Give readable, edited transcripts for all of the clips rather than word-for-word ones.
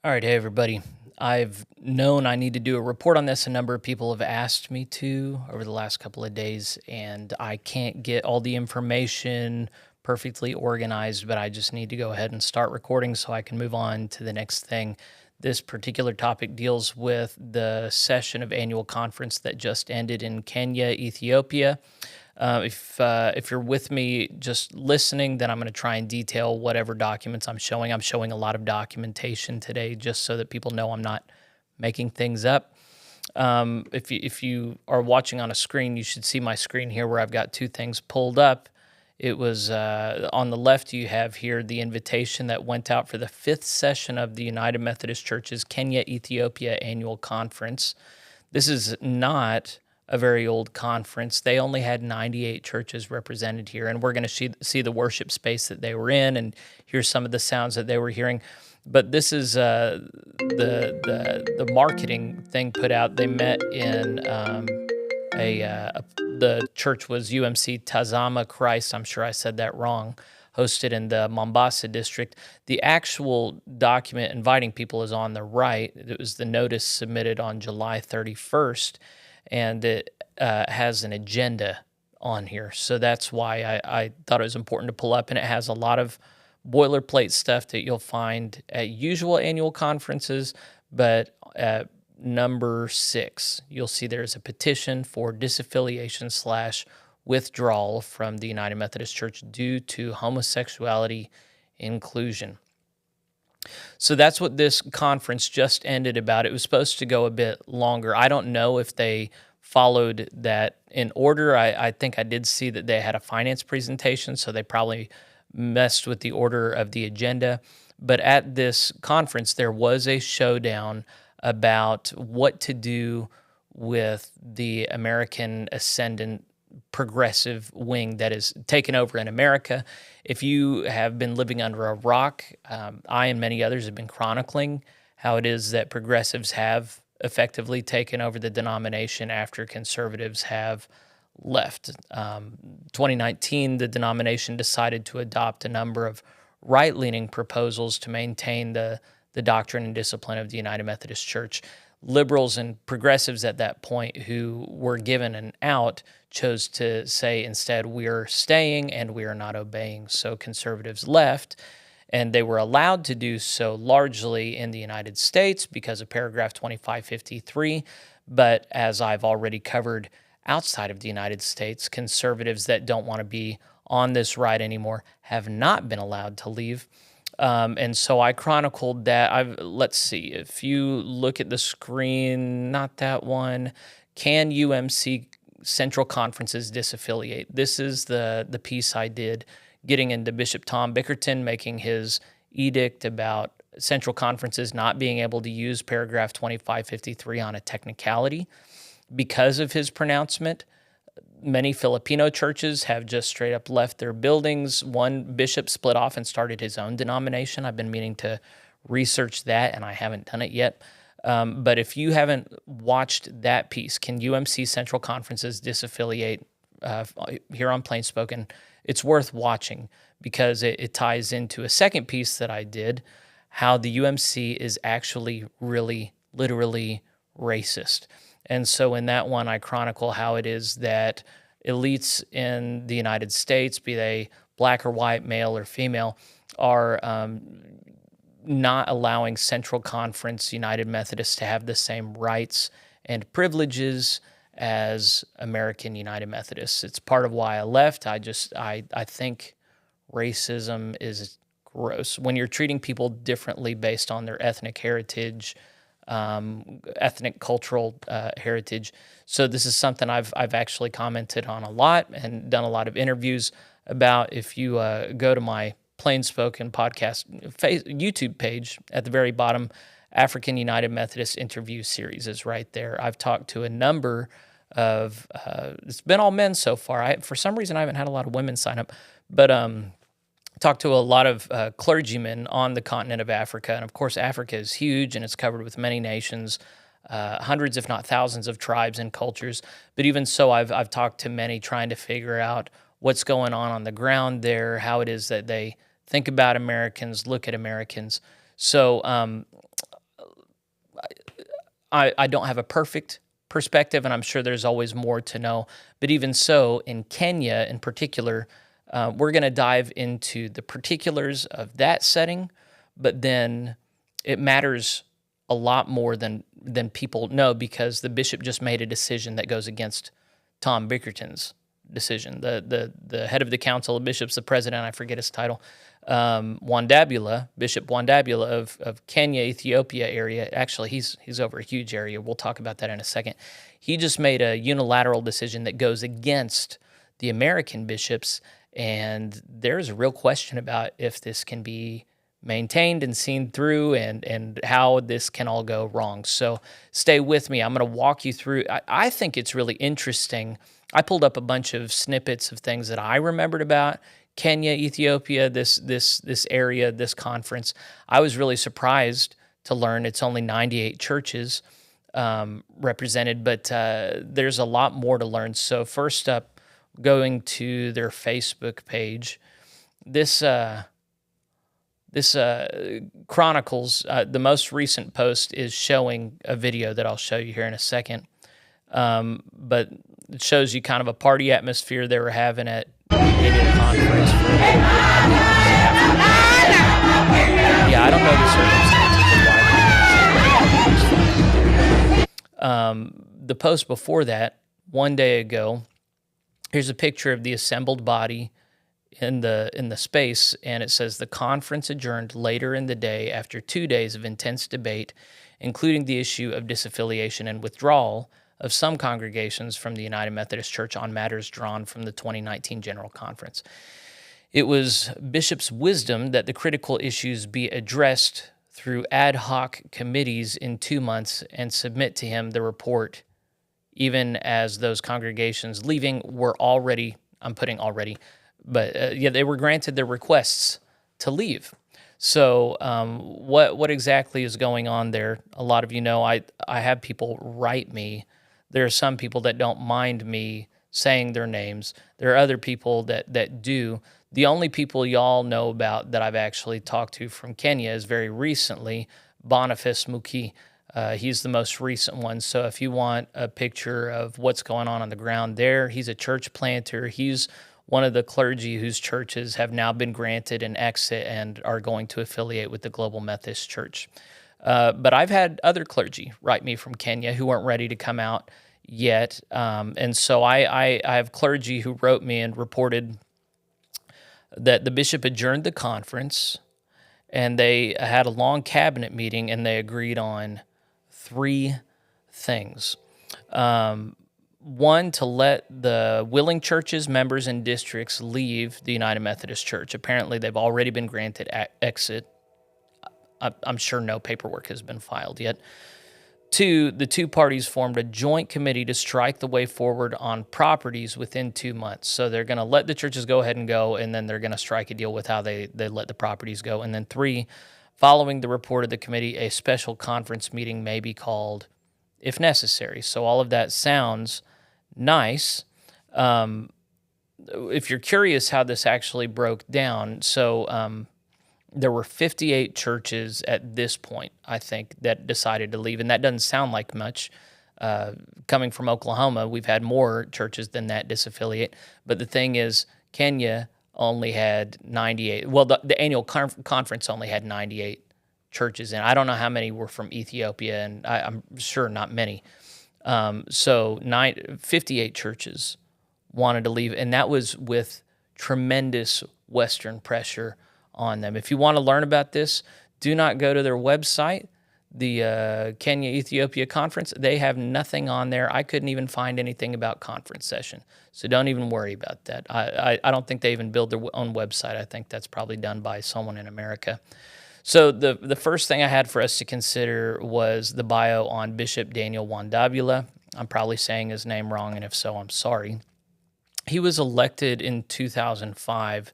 All right, hey everybody. I've known I need to do a report on this. A number of people have asked me to over the last couple of days, and I can't get all the information perfectly organized, but I just need to go ahead and start recording so I can move on to the next thing. This particular topic deals with the session of annual conference that just ended in Kenya, Ethiopia. If you're with me just listening, then I'm going to try and detail whatever documents I'm showing. I'm showing a lot of documentation today just so that people know I'm not making things up. If you are watching on a screen, you should see my screen here where I've got two things pulled up. It was on the left, you have here the invitation that went out for the fifth session of the United Methodist Church's Kenya Ethiopia Annual Conference. This is not a very old conference. They only had 98 churches represented here, and we're going to see the worship space that they were in and hear some of the sounds that they were hearing. But this is the marketing thing put out. They met in the church was UMC Tazama Christ. I'm sure I said that wrong. Hosted in the Mombasa district. The actual document inviting people is on the right. It was the notice submitted on July 31st, and it has an agenda on here. So that's why I thought it was important to pull up, and it has a lot of boilerplate stuff that you'll find at usual annual conferences, but at number 6, you'll see there's a petition for disaffiliation slash withdrawal from the United Methodist Church due to homosexuality inclusion. So that's what this conference just ended about. It was supposed to go a bit longer. I don't know if they followed that in order. I think I did see that they had a finance presentation, so they probably messed with the order of the agenda. But at this conference, there was a showdown about what to do with the American ascendant progressive wing that is taken over in America. If you have been living under a rock, I and many others have been chronicling how it is that progressives have effectively taken over the denomination after conservatives have left. 2019, the denomination decided to adopt a number of right-leaning proposals to maintain the doctrine and discipline of the United Methodist Church. Liberals and progressives at that point who were given an out chose to say instead, we're staying and we are not obeying. So conservatives left, and they were allowed to do so largely in the United States because of paragraph 2553. But as I've already covered, outside of the United States, conservatives that don't want to be on this ride anymore have not been allowed to leave. And so I chronicled that. Let's see, if you look at the screen, not that one, can UMC Central Conferences disaffiliate? This is the piece I did, getting into Bishop Tom Bickerton making his edict about Central Conferences not being able to use paragraph 2553 on a technicality. Because of his pronouncement, many Filipino churches have just straight up left their buildings. One bishop split off and started his own denomination. I've been meaning to research that, and I haven't done it yet. But if you haven't watched that piece, can UMC Central Conferences disaffiliate here on PlainSpoken? It's worth watching because it ties into a second piece that I did, how the UMC is actually really, literally racist. And so in that one, I chronicle how it is that elites in the United States, be they black or white, male or female, are not allowing Central Conference United Methodists to have the same rights and privileges as American United Methodists. It's part of why I left. I think racism is gross. When you're treating people differently based on their ethnic heritage, ethnic cultural heritage. So this is something I've actually commented on a lot and done a lot of interviews about. If you go to my PlainSpoken podcast YouTube page at the very bottom, African United Methodist interview series is right there. I've talked to a number of, it's been all men so far. For some reason, I haven't had a lot of women sign up, but talked to a lot of clergymen on the continent of Africa. And of course, Africa is huge and it's covered with many nations, hundreds, if not thousands of tribes and cultures. But even so, I've talked to many trying to figure out what's going on the ground there, how it is that they think about Americans, look at Americans. So I don't have a perfect perspective, and I'm sure there's always more to know. But even so, in Kenya in particular, we're going to dive into the particulars of that setting, but then it matters a lot more than people know, because the bishop just made a decision that goes against Tom Bickerton's decision. The head of the Council of Bishops, the president, I forget his title, Wandabula, Bishop Wandabula of Kenya, Ethiopia area. Actually, he's over a huge area. We'll talk about that in a second. He just made a unilateral decision that goes against the American bishops, and there's a real question about if this can be maintained and seen through, and how this can all go wrong. So stay with me. I'm going to walk you through. I think it's really interesting. I pulled up a bunch of snippets of things that I remembered about Kenya, Ethiopia, this area, this conference. I was really surprised to learn it's only 98 churches represented, but there's a lot more to learn. So first up, going to their Facebook page, this chronicles, the most recent post is showing a video that I'll show you here in a second. But it shows you kind of a party atmosphere they were having at maybe a conference for a little bit. Yeah, I don't know the circumstances of why. The post before that, one day ago, here's a picture of the assembled body in the space, and it says the conference adjourned later in the day after 2 days of intense debate, including the issue of disaffiliation and withdrawal of some congregations from the United Methodist Church on matters drawn from the 2019 General Conference. It was Bishop's wisdom that the critical issues be addressed through ad hoc committees in 2 months and submit to him the report, even as those congregations leaving were already, I'm putting already, but they were granted their requests to leave. So what exactly is going on there? A lot of you know I have people write me. There are some people that don't mind me saying their names. There are other people that do. The only people y'all know about that I've actually talked to from Kenya is very recently Boniface Muki. He's the most recent one. So if you want a picture of what's going on the ground there, he's a church planter. He's one of the clergy whose churches have now been granted an exit and are going to affiliate with the Global Methodist Church. But I've had other clergy write me from Kenya who weren't ready to come out yet. And so I have clergy who wrote me and reported that the bishop adjourned the conference, and they had a long cabinet meeting, and they agreed on 3 things. One, to let the willing churches, members, and districts leave the United Methodist Church. Apparently, they've already been granted exit. I'm sure no paperwork has been filed yet. 2, the 2 parties formed a joint committee to strike the way forward on properties within 2 months. So they're going to let the churches go ahead and go, and then they're going to strike a deal with how they let the properties go. And then 3, following the report of the committee, a special conference meeting may be called if necessary. So all of that sounds nice. If you're curious how this actually broke down, so there were 58 churches at this point, I think, that decided to leave, and that doesn't sound like much. Coming from Oklahoma, we've had more churches than that disaffiliate. But the thing is, Kenya only had 98. Well, the annual conference only had 98 churches, and I don't know how many were from Ethiopia, and I'm sure not many. So 58 churches wanted to leave, and that was with tremendous Western pressure on them. If you want to learn about this, do not go to their website, the Kenya-Ethiopia conference. They have nothing on there. I couldn't even find anything about conference session, so don't even worry about that. I don't think they even build their own website. I think that's probably done by someone in America. So the first thing I had for us to consider was the bio on Bishop Daniel Wandabula. I'm probably saying his name wrong, and if so, I'm sorry. He was elected in 2005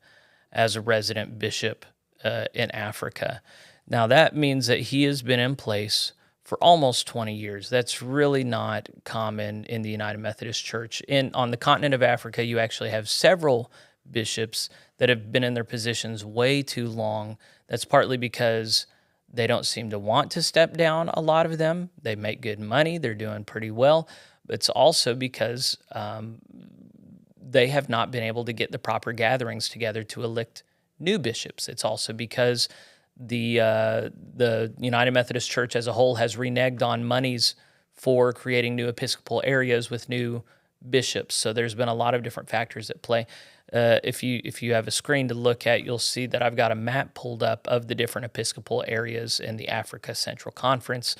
as a resident bishop in Africa. Now, that means that he has been in place for almost 20 years. That's really not common in the United Methodist Church. On the continent of Africa, you actually have several bishops that have been in their positions way too long. That's partly because They don't seem to want to step down, a lot of them. They make good money. They're doing pretty well. But it's also because they have not been able to get the proper gatherings together to elect new bishops. It's also because the United Methodist Church as a whole has reneged on monies for creating new Episcopal areas with new bishops. So there's been a lot of different factors at play. If you have a screen to look at, you'll see that I've got a map pulled up of the different Episcopal areas in the Africa Central Conference.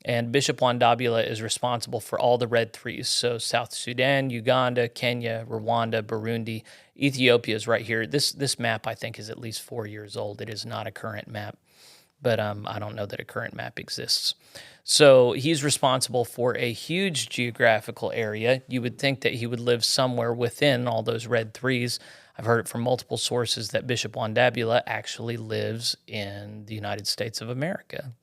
And Bishop Wandabula is responsible for all the red threes. So South Sudan, Uganda, Kenya, Rwanda, Burundi, Ethiopia is right here. This map, I think, is at least 4 years old. It is not a current map, but I don't know that a current map exists. So he's responsible for a huge geographical area. You would think that he would live somewhere within all those red threes. I've heard it from multiple sources that Bishop Wandabula actually lives in the United States of America.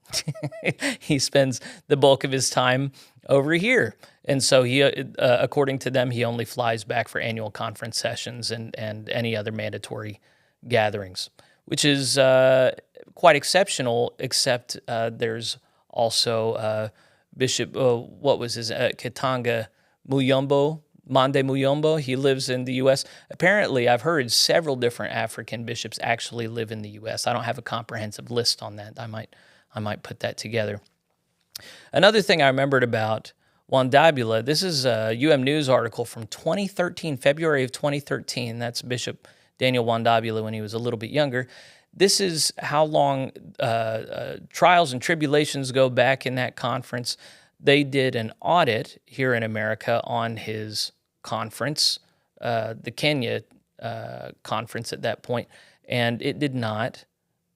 He spends the bulk of his time over here. And so he, according to them, he only flies back for annual conference sessions and any other mandatory gatherings, which is quite exceptional, except there's also Bishop, what was his, Katanga Mande Muyombo. He lives in the U.S. Apparently, I've heard several different African bishops actually live in the U.S. I don't have a comprehensive list on that. I might put that together. Another thing I remembered about Wandabula, this is a News article from 2013, February of 2013. That's Bishop Daniel Wandabula when he was a little bit younger. This is how long trials and tribulations go back in that conference. They did an audit here in America on his conference, the Kenya conference at that point, and it did not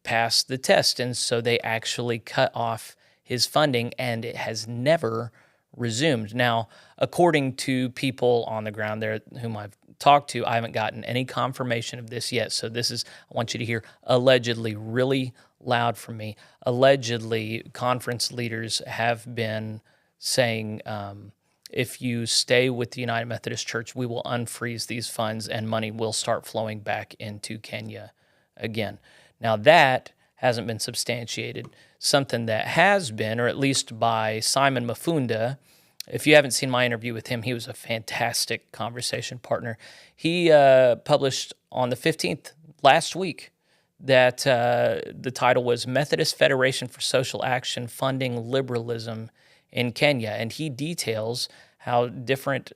pass the test. And so they actually cut off his funding, and it has never resumed. Now, according to people on the ground there whom I've talked to, I haven't gotten any confirmation of this yet. So this is, I want you to hear allegedly really loud from me. Allegedly, conference leaders have been saying, if you stay with the United Methodist Church, we will unfreeze these funds and money will start flowing back into Kenya again. Now that hasn't been substantiated. Something that has been, or at least by Simon Mafunda, if you haven't seen my interview with him, he was a fantastic conversation partner. He published on the 15th last week that the title was Methodist Federation for Social Action Funding Liberalism in Kenya, and he details how different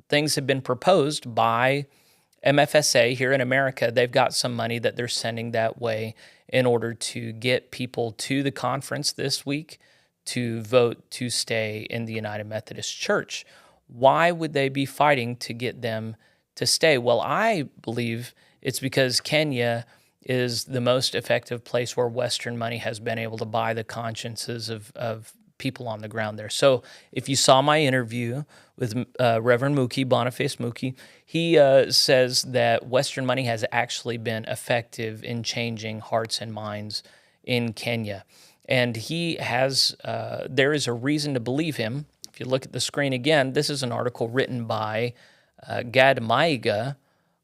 things have been proposed by MFSA here in America. They've got some money that they're sending that way in order to get people to the conference this week to vote to stay in the United Methodist Church. Why would they be fighting to get them to stay? Well, I believe it's because Kenya is the most effective place where Western money has been able to buy the consciences of people on the ground there. So if you saw my interview with Reverend Muki, Boniface Muki, he says that Western money has actually been effective in changing hearts and minds in Kenya. And he has, there is a reason to believe him. If you look at the screen again, this is an article written by Gad Maiga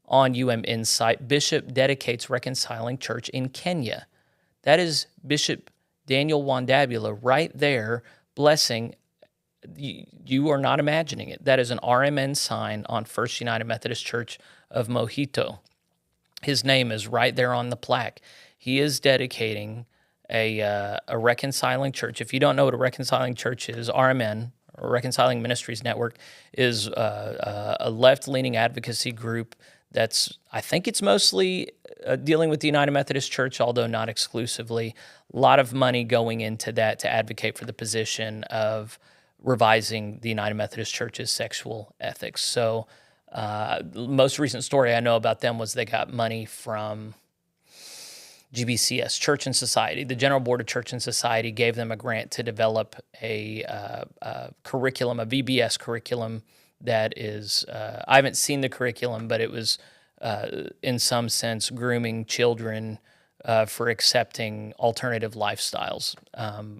on Insight. Bishop dedicates reconciling church in Kenya. That is Bishop Daniel Wandabula right there blessing. You are not imagining it. That is an RMN sign on First United Methodist Church of Mojito. His name is right there on the plaque. He is dedicating a reconciling church. If you don't know what a reconciling church is, RMN, or Reconciling Ministries Network, is a left-leaning advocacy group that's, I think it's mostly dealing with the United Methodist Church, although not exclusively. A lot of money going into that to advocate for the position of revising the United Methodist Church's sexual ethics. So the most recent story I know about them was they got money from GBCS, Church and Society. The General Board of Church and Society gave them a grant to develop a curriculum, a VBS curriculum that is, I haven't seen the curriculum, but it was in some sense grooming children for accepting alternative lifestyles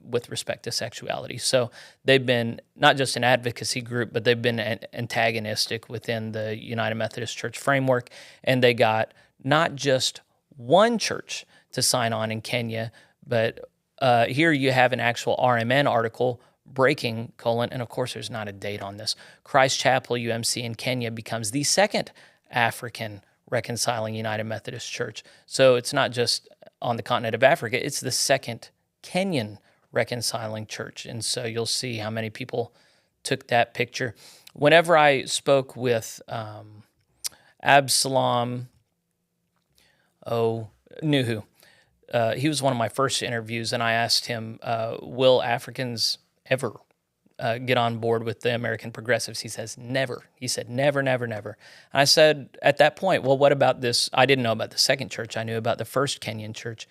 with respect to sexuality. So they've been not just an advocacy group, but they've been antagonistic within the United Methodist Church framework, and they got not just one church to sign on in Kenya. But here you have an actual RMN article breaking, and of course there's not a date on this, Christ Chapel UMC in Kenya becomes the second African reconciling United Methodist Church. So it's not just on the continent of Africa, it's the second Kenyan reconciling church. And so you'll see how many people took that picture. Whenever I spoke with Absalom Nuhu, he was one of my first interviews, and I asked him, will Africans ever get on board with the American progressives? He says, never. He said, never, never, never. And I said at that point, well, what about this? I didn't know about the second church. I knew about the first Kenyan church.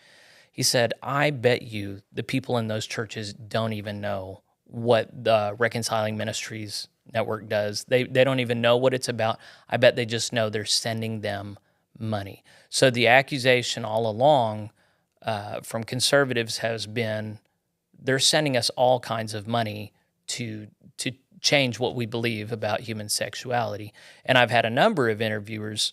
He said, I bet you the people in those churches don't even know what the Reconciling Ministries Network does. They don't even know what it's about. I bet they just know they're sending them money. So the accusation all along from conservatives has been they're sending us all kinds of money to change what we believe about human sexuality. And I've had a number of interviewees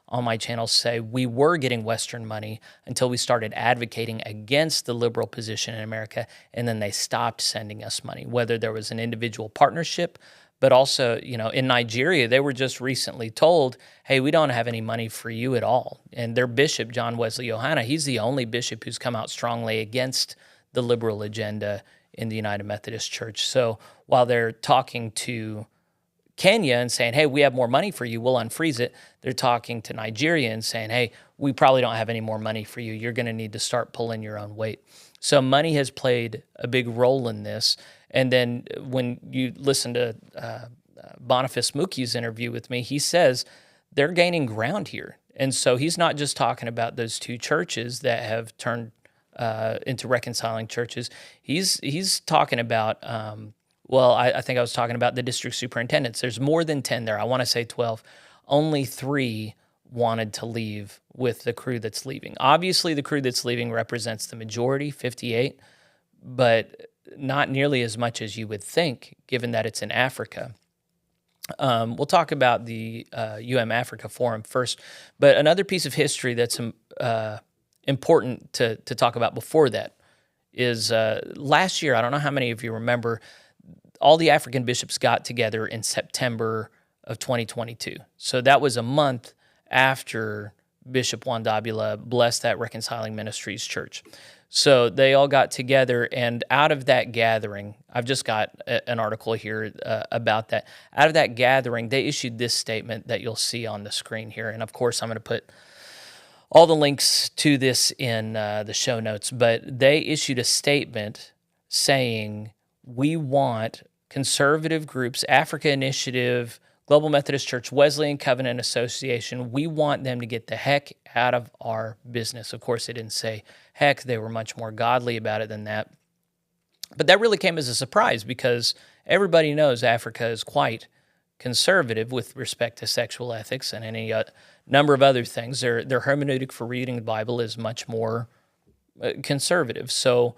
on my channel say we were getting Western money until we started advocating against the liberal position in America, and then they stopped sending us money, whether there was an individual partnership, but also, in Nigeria, they were just recently told, hey, we don't have any money for you at all. And their bishop, John Wesley Yohana, he's the only bishop who's come out strongly against the liberal agenda in the United Methodist Church. So while they're talking to Kenya and saying, hey, we have more money for you, we'll unfreeze it, they're talking to Nigeria and saying, hey, we probably don't have any more money for you. You're going to need to start pulling your own weight. So money has played a big role in this. And then when you listen to Boniface Muki's interview with me, he says they're gaining ground here. And so he's not just talking about those two churches that have turned into reconciling churches. He's talking about, I think I was talking about the district superintendents. There's more than 10 there. I want to say 12. Only 3 wanted to leave with the crew that's leaving. Obviously, the crew that's leaving represents the majority, 58, but not nearly as much as you would think, given that it's in Africa. We'll talk about the Africa Forum first, but another piece of history that's important to talk about before that is last year, I don't know how many of you remember, all the African bishops got together in September of 2022. So that was a month after Bishop Wandabula blessed that Reconciling Ministries church. So they all got together, and out of that gathering, I've just got an article here about that. Out of that gathering, they issued this statement that you'll see on the screen here. And of course, I'm going to put all the links to this in the show notes, but they issued a statement saying, we want conservative groups, Africa Initiative, Global Methodist Church, Wesleyan Covenant Association, we want them to get the heck out of our business. Of course, they didn't say heck. They were much more godly about it than that. But that really came as a surprise because everybody knows Africa is quite conservative with respect to sexual ethics and any number of other things. Their hermeneutic for reading the Bible is much more conservative. So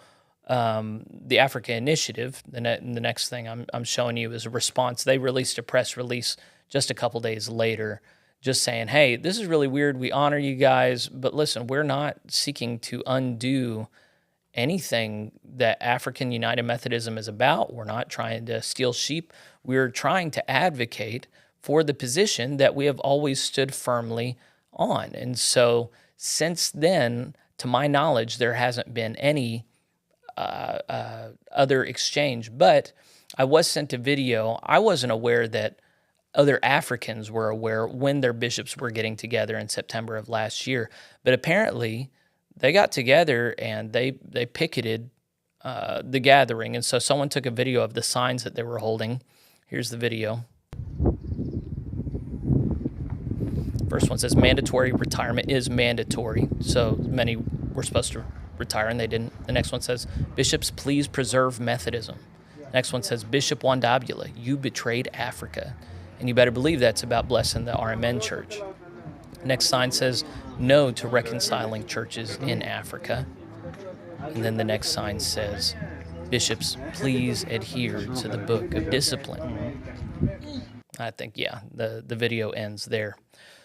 the Africa Initiative, the next thing I'm showing you is a response. They released a press release just a couple days later just saying, hey, this is really weird. We honor you guys, but listen, we're not seeking to undo anything that African United Methodism is about. We're not trying to steal sheep. We're trying to advocate for the position that we have always stood firmly on. And so since then, to my knowledge, there hasn't been any other exchange, but I was sent a video. I wasn't aware that other Africans were aware when their bishops were getting together in September of last year, but apparently they got together and they picketed the gathering, and so someone took a video of the signs that they were holding. Here's the video. First one says mandatory retirement is mandatory, so many were supposed to retire and they didn't. The next one says, bishops, please preserve Methodism. Next one says, Bishop Wandabula, you betrayed Africa. And you better believe that's about blessing the RMN church. Next sign says, no to reconciling churches in Africa. And then the next sign says, bishops, please adhere to the book of discipline. I think, yeah, the video ends there.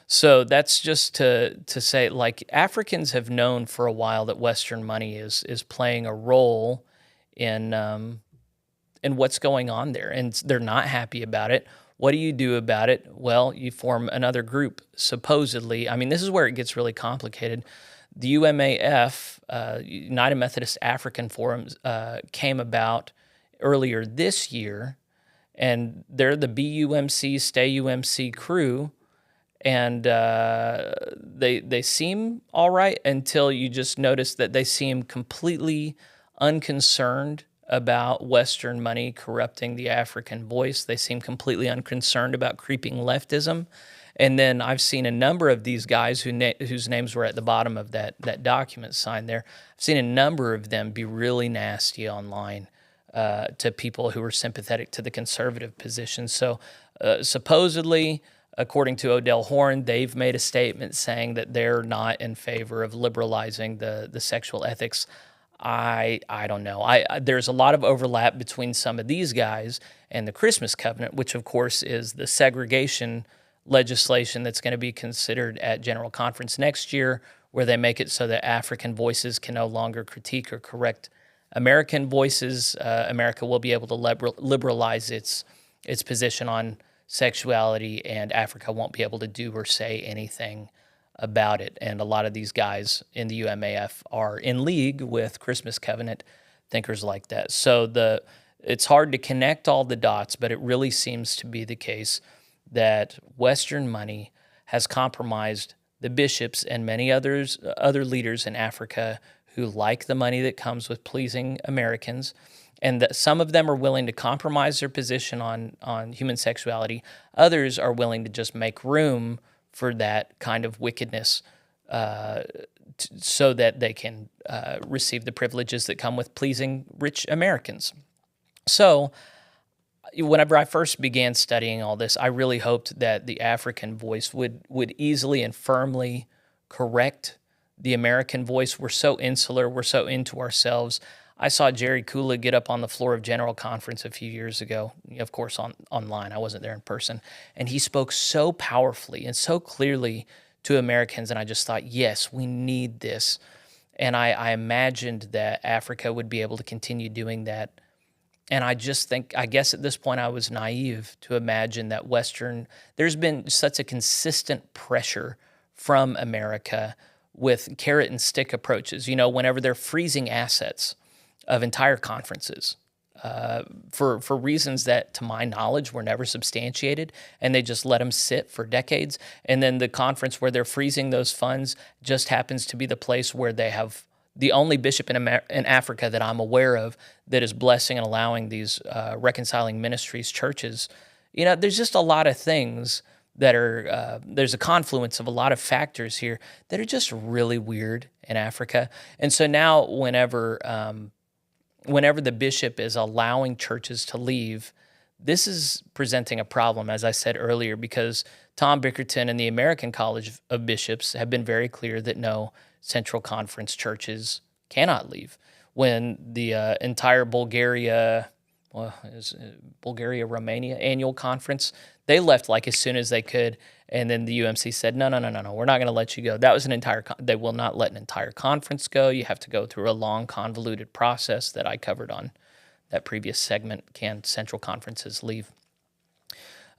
So that's just to say, like, Africans have known for a while that Western money is playing a role in what's going on there, and they're not happy about it. What do you do about it? Well, you form another group, supposedly. I mean, this is where it gets really complicated. The UMAF, United Methodist African Forums, came about earlier this year, and they're the BUMC Stay UMC crew, and they seem all right until you just notice that they seem completely unconcerned about Western money corrupting the African voice. They seem completely unconcerned about creeping leftism. And then I've seen a number of these guys whose names were at the bottom of that document signed there. I've seen a number of them be really nasty online to people who are sympathetic to the conservative position. So supposedly, according to Odell Horn, they've made a statement saying that they're not in favor of liberalizing the sexual ethics. I don't know. There's a lot of overlap between some of these guys and the Christmas Covenant, which of course is the segregation legislation that's going to be considered at General Conference next year, where they make it so that African voices can no longer critique or correct American voices. America will be able to liberalize its position on sexuality, and Africa won't be able to do or say anything about it. And a lot of these guys in the UMAF are in league with Christmas Covenant thinkers like that. So it's hard to connect all the dots, but it really seems to be the case that Western money has compromised the bishops and many other leaders in Africa who like the money that comes with pleasing Americans, and that some of them are willing to compromise their position on human sexuality. Others are willing to just make room for that kind of wickedness so that they can receive the privileges that come with pleasing rich Americans. So whenever I first began studying all this, I really hoped that the African voice would easily and firmly correct the American voice. We're so insular. We're so into ourselves. I saw Jerry Kula get up on the floor of General Conference a few years ago, of course, online. I wasn't there in person. And he spoke so powerfully and so clearly to Americans, and I just thought, yes, we need this. And I imagined that Africa would be able to continue doing that. And I guess at this point I was naive to imagine that there's been such a consistent pressure from America with carrot and stick approaches, whenever they're freezing assets of entire conferences for reasons that, to my knowledge, were never substantiated, and they just let them sit for decades. And then the conference where they're freezing those funds just happens to be the place where they have the only bishop in Africa that I'm aware of that is blessing and allowing these reconciling ministries churches. There's just a lot of things that are, there's a confluence of a lot of factors here that are just really weird in Africa. And so now whenever the bishop is allowing churches to leave, this is presenting a problem, as I said earlier, because Tom Bickerton and the American College of Bishops have been very clear that no Central Conference churches cannot leave. When the entire Bulgaria-Romania annual conference, they left like as soon as they could, and then the UMC said, no, we're not going to let you go. That was they will not let an entire conference go. You have to go through a long, convoluted process that I covered on that previous segment. Can Central Conferences leave?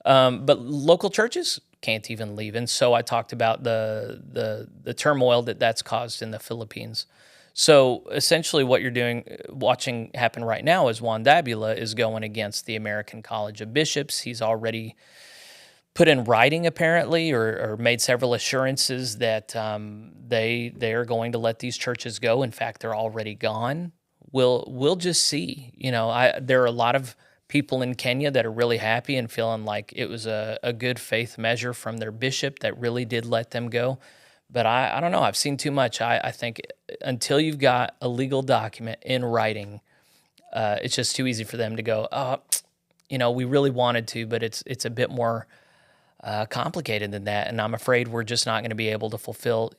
But local churches can't even leave. And so I talked about the turmoil that's caused in the Philippines. So essentially what you're watching happen right now is Wandabula is going against the American College of Bishops. He's already put in writing, apparently, or made several assurances that they are going to let these churches go. In fact, they're already gone. We'll just see. There are a lot of people in Kenya that are really happy and feeling like it was a good faith measure from their bishop that really did let them go. But I don't know. I've seen too much. I think until you've got a legal document in writing, it's just too easy for them to go, we really wanted to, but it's a bit more complicated than that. And I'm afraid we're just not going to be able to fulfill,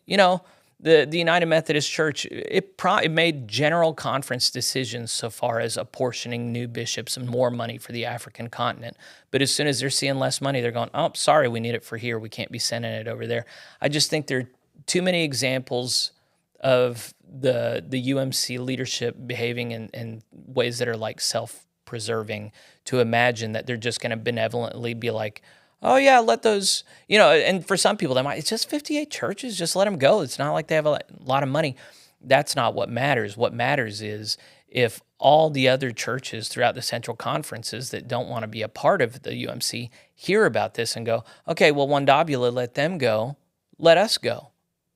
the United Methodist Church, it made general conference decisions so far as apportioning new bishops and more money for the African continent. But as soon as they're seeing less money, they're going, oh, sorry, we need it for here. We can't be sending it over there. I just think there are too many examples of the UMC leadership behaving in ways that are like self-preserving to imagine that they're just going to benevolently be like, oh yeah, let those, and for some people, it's just 58 churches, just let them go. It's not like they have a lot of money. That's not what matters. What matters is if all the other churches throughout the central conferences that don't want to be a part of the UMC hear about this and go, okay, well, Wandabula let them go, let us go.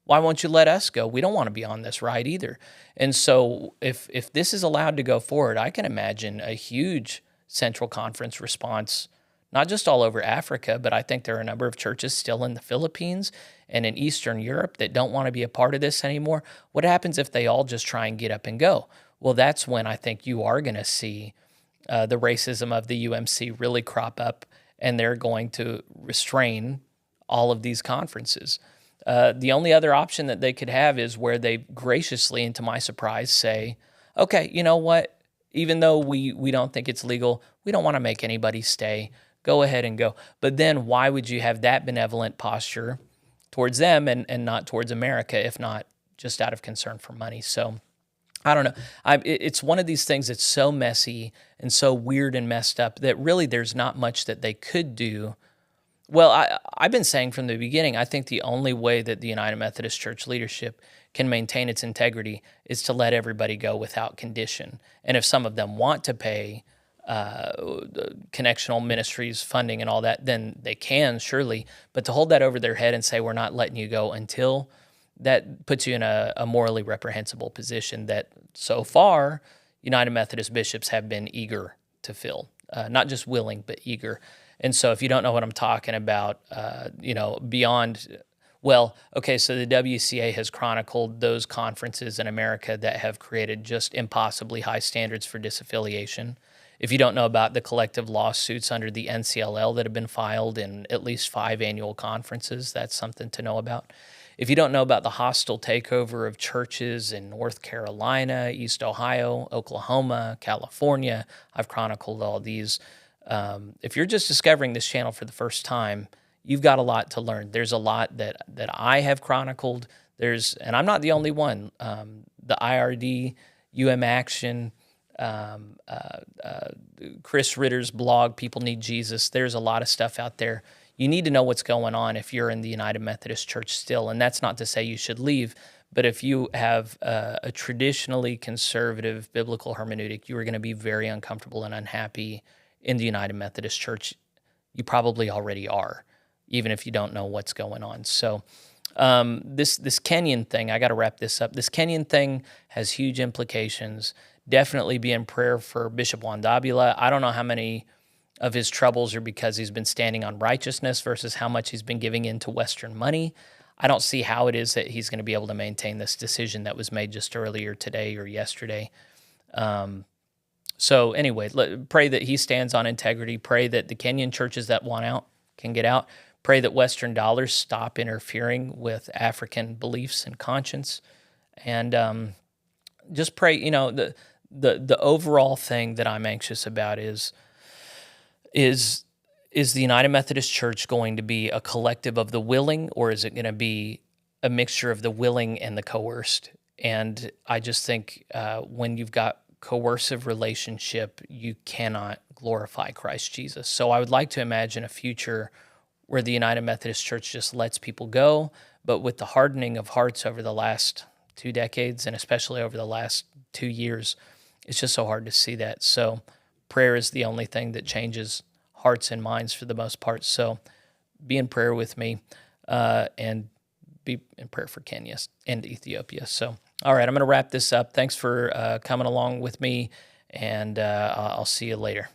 Why won't you let us go? We don't want to be on this ride either. And so if this is allowed to go forward, I can imagine a huge central conference response, not just all over Africa, but I think there are a number of churches still in the Philippines and in Eastern Europe that don't want to be a part of this anymore. What happens if they all just try and get up and go? Well, that's when I think you are going to see the racism of the UMC really crop up, and they're going to restrain all of these conferences. The only other option that they could have is where they graciously, and to my surprise, say, okay, you know what? Even though we don't think it's legal, we don't want to make anybody stay. Go ahead and go. But then why would you have that benevolent posture towards them and not towards America, if not just out of concern for money? So I don't know. It's one of these things that's so messy and so weird and messed up that really there's not much that they could do. Well, I've been saying from the beginning, I think the only way that the United Methodist Church leadership can maintain its integrity is to let everybody go without condition. And if some of them want to pay connectional ministries funding and all that, then they can, surely. But to hold that over their head and say, we're not letting you go until, that puts you in a morally reprehensible position that so far United Methodist bishops have been eager to fill, not just willing, but eager. And so if you don't know what I'm talking about, beyond, well, okay, so the WCA has chronicled those conferences in America that have created just impossibly high standards for disaffiliation. If you don't know about the collective lawsuits under the NCLL that have been filed in at least 5 annual conferences, that's something to know about. If you don't know about the hostile takeover of churches in North Carolina, East Ohio, Oklahoma, California, I've chronicled all these. If you're just discovering this channel for the first time, you've got a lot to learn. There's a lot that I have chronicled. And I'm not the only one. The IRD, Action, Chris Ritter's blog, People Need Jesus. There's a lot of stuff out there. You need to know what's going on if you're in the United Methodist Church still. And that's not to say you should leave, but if you have a traditionally conservative biblical hermeneutic, you are going to be very uncomfortable and unhappy in the United Methodist Church. You probably already are, even if you don't know what's going on. So this Kenyan thing, I got to wrap this up. This Kenyan thing has huge implications. Definitely be in prayer for Bishop Wandabula. I don't know how many of his troubles are because he's been standing on righteousness versus how much he's been giving into Western money. I don't see how it is that he's going to be able to maintain this decision that was made just earlier today or yesterday. So anyway, pray that he stands on integrity. Pray that the Kenyan churches that want out can get out. Pray that Western dollars stop interfering with African beliefs and conscience. And just pray, the overall thing that I'm anxious about is the United Methodist Church going to be a collective of the willing, or is it going to be a mixture of the willing and the coerced? And I just think when you've got coercive relationship, you cannot glorify Christ Jesus. So I would like to imagine a future where the United Methodist Church just lets people go, but with the hardening of hearts over the last 2 decades, and especially over the last 2 years, it's just so hard to see that. So prayer is the only thing that changes hearts and minds for the most part. So be in prayer with me and be in prayer for Kenya and Ethiopia. So, all right, I'm going to wrap this up. Thanks for coming along with me, and I'll see you later.